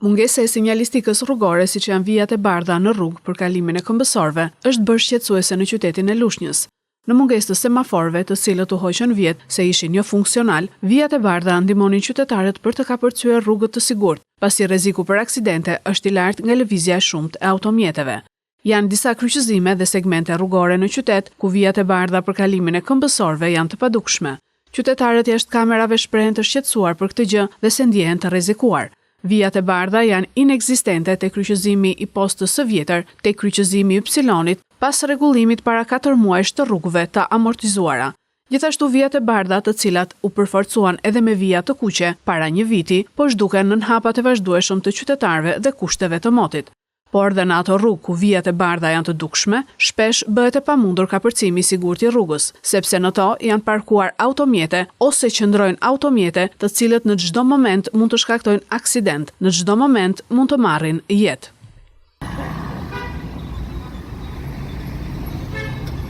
Mungesa e sinjalistikës rrugore, siç janë vijat e bardha në rrugë për kalimin e këmbësorëve, është bërë shqetësuese në qytetin e Lushnjës. Në mungesë të semaforëve, të cilët u hoqën vjet se ishin jo funksional, vijat e bardha ndihmonin qytetarët për të kapërcyer rrugët të sigurt, pasi rreziku për aksidente është i lartë nga lëvizja e shumtë e automjeteve. Janë disa kryqëzime dhe segmente rrugore në qytet ku vijat e bardha për kalimin e këmbësorëve janë të padukshme. Qytetarët jashtë kamerave shprehen të shqetësuar për këtë gjë dhe se ndjehen të rrezikuar. Vijat e bardha janë inekzistente te kryqëzimi i postës së vjetër, te kryqëzimi i Ypsilonit, pas rregullimit para 4 muajsh të rrugëve të amortizuara. Gjithashtu vijat e bardha, të cilat u përforcuan edhe me vija të kuqe para një viti, po zhduken nën hapat e vazhdueshëm të qytetarëve dhe kushteve të motit. Por dhe në ato rrugë ku vijat e bardha janë të dukshme, shpesh bëhet e pamundur kapërcimi i sigurt i rrugës, sepse në to janë parkuar automjete ose qëndrojnë automjete të cilët në çdo moment mund të shkaktojnë aksident, në çdo moment mund të marrin jetë.